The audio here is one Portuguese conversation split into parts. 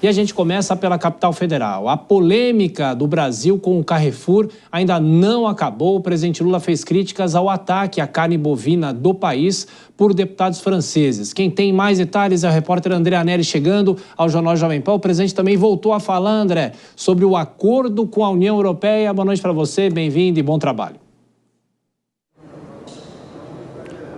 E a gente começa pela capital federal. A polêmica do Brasil com o Carrefour ainda não acabou. O presidente Lula fez críticas ao ataque à carne bovina do país por deputados franceses. Quem tem mais detalhes é o repórter André Anelli chegando ao Jornal Jovem Pan. O presidente também voltou a falar, André, sobre o acordo com a União Europeia. Boa noite para você, bem-vindo e bom trabalho.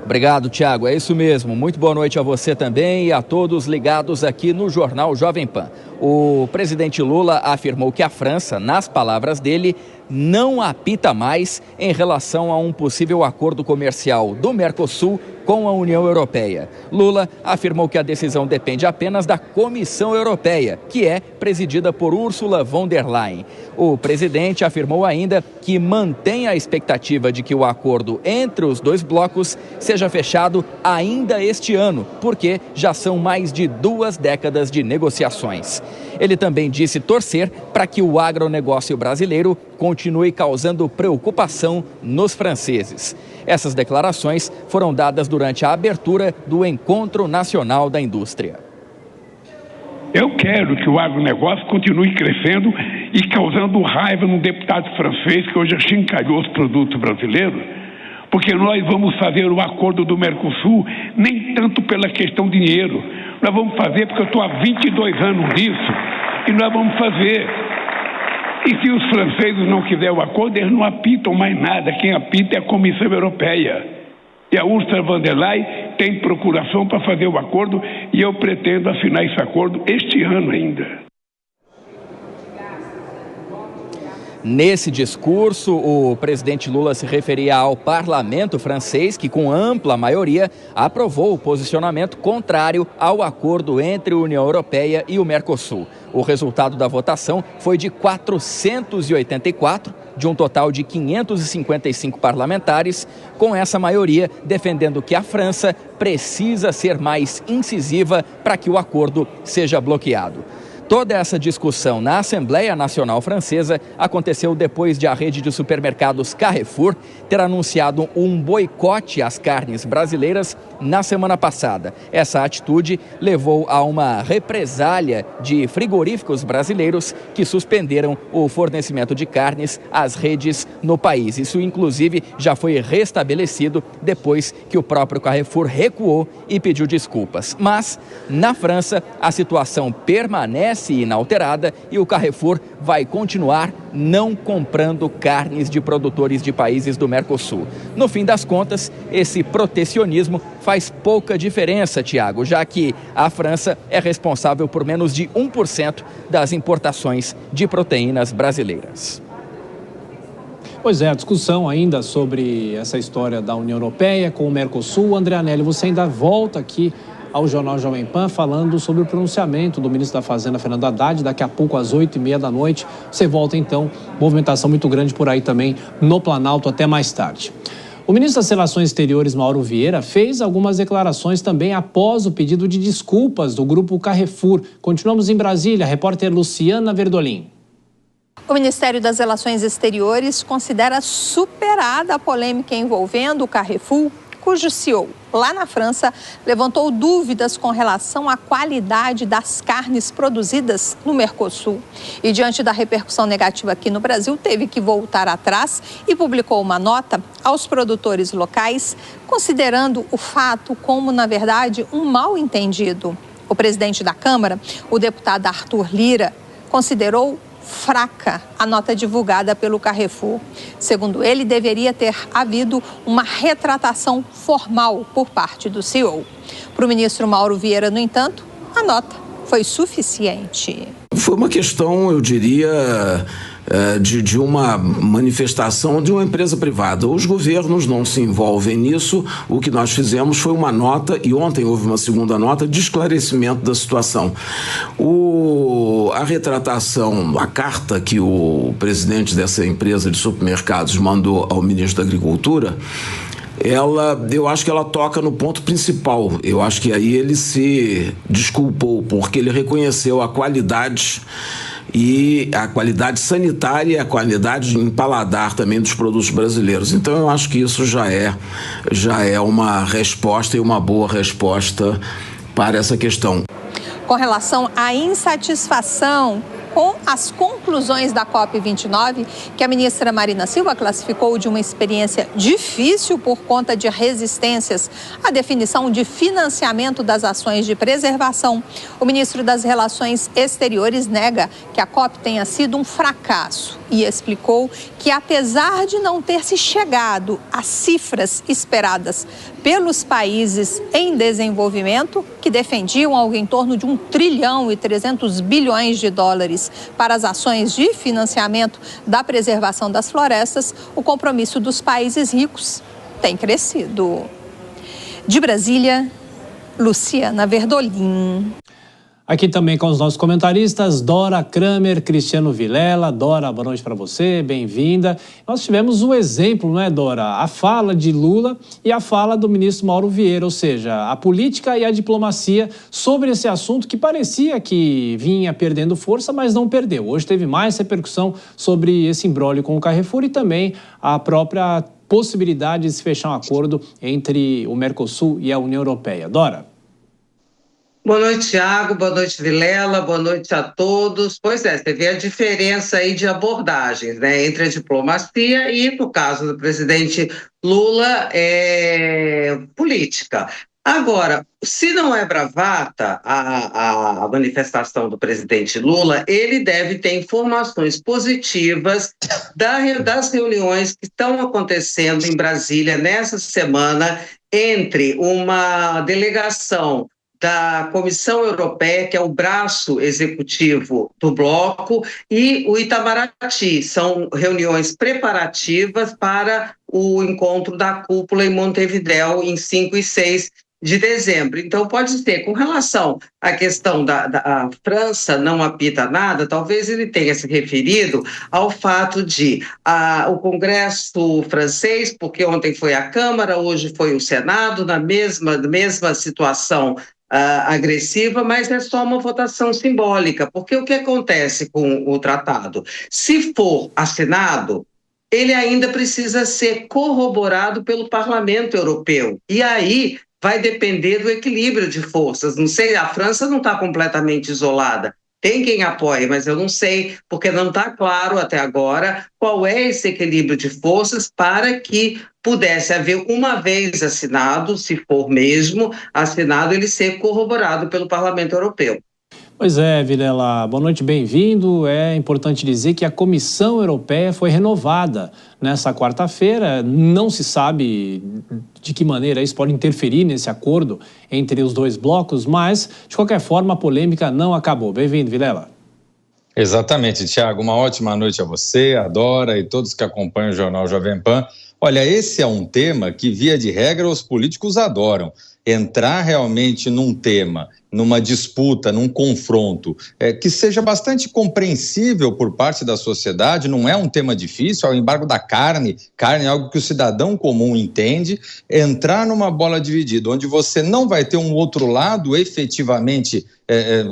Obrigado, Tiago. É isso mesmo. Muito boa noite a você também e a todos ligados aqui no Jornal Jovem Pan. O presidente Lula afirmou que a França, nas palavras dele, não apita mais em relação a um possível acordo comercial do Mercosul com a União Europeia. Lula afirmou que a decisão depende apenas da Comissão Europeia, que é presidida por Ursula von der Leyen. O presidente afirmou ainda que mantém a expectativa de que o acordo entre os dois blocos seja fechado ainda este ano, porque já são mais de 2 décadas de negociações. Ele também disse torcer para que o agronegócio brasileiro continue causando preocupação nos franceses. Essas declarações foram dadas durante a abertura do Encontro Nacional da Indústria. Eu quero que o agronegócio continue crescendo e causando raiva no deputado francês que hoje achincalhou os produtos brasileiros, porque nós vamos fazer o acordo do Mercosul nem tanto pela questão de dinheiro. Nós vamos fazer porque eu estou há 22 anos nisso e nós vamos fazer. E se os franceses não quiserem o acordo, eles não apitam mais nada. Quem apita é a Comissão Europeia. E a Ursula von der Leyen tem procuração para fazer o acordo e eu pretendo assinar esse acordo este ano ainda. Nesse discurso, o presidente Lula se referia ao parlamento francês, que com ampla maioria aprovou o posicionamento contrário ao acordo entre a União Europeia e o Mercosul. O resultado da votação foi de 484, de um total de 555 parlamentares, com essa maioria defendendo que a França precisa ser mais incisiva para que o acordo seja bloqueado. Toda essa discussão na Assembleia Nacional Francesa aconteceu depois de a rede de supermercados Carrefour ter anunciado um boicote às carnes brasileiras na semana passada. Essa atitude levou a uma represália de frigoríficos brasileiros que suspenderam o fornecimento de carnes às redes no país. Isso, inclusive, já foi restabelecido depois que o próprio Carrefour recuou e pediu desculpas. Mas, na França, a situação permanece inalterada e o Carrefour vai continuar não comprando carnes de produtores de países do Mercosul. No fim das contas, esse protecionismo faz pouca diferença, Tiago, já que a França é responsável por menos de 1% das importações de proteínas brasileiras. Pois é, a discussão ainda sobre essa história da União Europeia com o Mercosul. André Anelli, você ainda volta aqui ao Jornal Jovem Pan falando sobre o pronunciamento do ministro da Fazenda, Fernando Haddad, daqui a pouco às 8h30 da noite. Você volta então, movimentação muito grande por aí também no Planalto, até mais tarde. O ministro das Relações Exteriores, Mauro Vieira, fez algumas declarações também após o pedido de desculpas do grupo Carrefour. Continuamos em Brasília, repórter Luciana Verdolim. O Ministério das Relações Exteriores considera superada a polêmica envolvendo o Carrefour, cujo CEO, lá na França, levantou dúvidas com relação à qualidade das carnes produzidas no Mercosul. E diante da repercussão negativa aqui no Brasil, teve que voltar atrás e publicou uma nota aos produtores locais, considerando o fato como, na verdade, um mal-entendido. O presidente da Câmara, o deputado Arthur Lira, considerou fraca a nota divulgada pelo Carrefour. Segundo ele, deveria ter havido uma retratação formal por parte do CEO. Para o ministro Mauro Vieira, no entanto, a nota foi suficiente. Foi uma questão, eu diria, de uma manifestação de uma empresa privada. Os governos não se envolvem nisso. O que nós fizemos foi uma nota, e ontem houve uma segunda nota, de esclarecimento da situação. A retratação, a carta que o presidente dessa empresa de supermercados mandou ao ministro da Agricultura, eu acho que ela toca no ponto principal. Eu acho que aí ele se desculpou, porque ele reconheceu a qualidade e a qualidade sanitária e a qualidade em paladar também dos produtos brasileiros. Então eu acho que isso já é uma resposta e uma boa resposta para essa questão. com relação à insatisfação com as conclusões da COP29, que a ministra Marina Silva classificou de uma experiência difícil por conta de resistências à definição de financiamento das ações de preservação. O ministro das Relações Exteriores nega que a COP tenha sido um fracasso e explicou que, apesar de não ter se chegado às cifras esperadas pelos países em desenvolvimento, que defendiam algo em torno de 1,3 trilhão para as ações de financiamento da preservação das florestas, o compromisso dos países ricos tem crescido. De Brasília, Luciana Verdolim. Aqui também com os nossos comentaristas, Dora Kramer, Cristiano Vilela. Dora, boa noite para você, bem-vinda. Nós tivemos um exemplo, não é, Dora? A fala de Lula e a fala do ministro Mauro Vieira, ou seja, a política e a diplomacia sobre esse assunto que parecia que vinha perdendo força, mas não perdeu. Hoje teve mais repercussão sobre esse imbróglio com o Carrefour e também a própria possibilidade de se fechar um acordo entre o Mercosul e a União Europeia. Dora. Boa noite, Thiago. Boa noite, Vilela. Boa noite a todos. Pois é, você vê a diferença aí de abordagens, né, entre a diplomacia e, no caso do presidente Lula, política. Agora, se não é bravata a manifestação do presidente Lula, ele deve ter informações positivas das reuniões que estão acontecendo em Brasília nessa semana entre uma delegação da Comissão Europeia, que é o braço executivo do bloco, e o Itamaraty. São reuniões preparativas para o encontro da cúpula em Montevidéu em 5 e 6 de dezembro. Então, pode ser, com relação à questão da França não apita nada, talvez ele tenha se referido ao fato de o Congresso francês, porque ontem foi a Câmara, hoje foi o Senado, na mesma situação agressiva, mas é só uma votação simbólica, porque o que acontece com o tratado? Se for assinado, ele ainda precisa ser corroborado pelo Parlamento Europeu, e aí vai depender do equilíbrio de forças. Não sei, a França não está completamente isolada, tem quem apoie, mas eu não sei, porque não está claro até agora qual é esse equilíbrio de forças para que pudesse haver, uma vez assinado, se for mesmo assinado, ele ser corroborado pelo Parlamento Europeu. Pois é, Vilela, boa noite, bem-vindo. É importante dizer que a Comissão Europeia foi renovada nessa quarta-feira. Não se sabe de que maneira isso pode interferir nesse acordo entre os dois blocos, mas, de qualquer forma, a polêmica não acabou. Bem-vindo, Vilela. Exatamente, Thiago. Uma ótima noite a você, a Dora e todos que acompanham o Jornal Jovem Pan. Olha, esse é um tema que, via de regra, os políticos adoram. Entrar realmente num tema, numa disputa, num confronto, que seja bastante compreensível por parte da sociedade, não é um tema difícil, é o embargo da carne é algo que o cidadão comum entende, entrar numa bola dividida, onde você não vai ter um outro lado efetivamente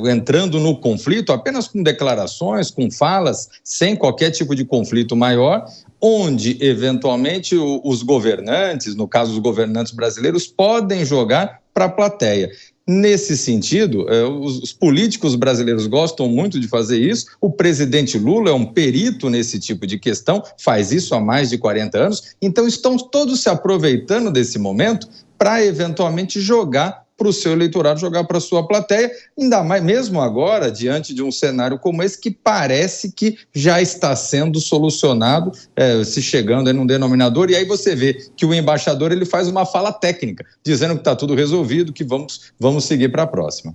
entrando no conflito, apenas com declarações, com falas, sem qualquer tipo de conflito maior, onde, eventualmente, os governantes, no caso os governantes brasileiros, podem jogar para a plateia. Nesse sentido, os políticos brasileiros gostam muito de fazer isso. O presidente Lula é um perito nesse tipo de questão, faz isso há mais de 40 anos. Então, estão todos se aproveitando desse momento para, eventualmente, jogar para o seu eleitorado, jogar para a sua plateia, ainda mais mesmo agora, diante de um cenário como esse, que parece que já está sendo solucionado, se chegando num denominador, e aí você vê que o embaixador ele faz uma fala técnica, dizendo que está tudo resolvido, que vamos seguir para a próxima.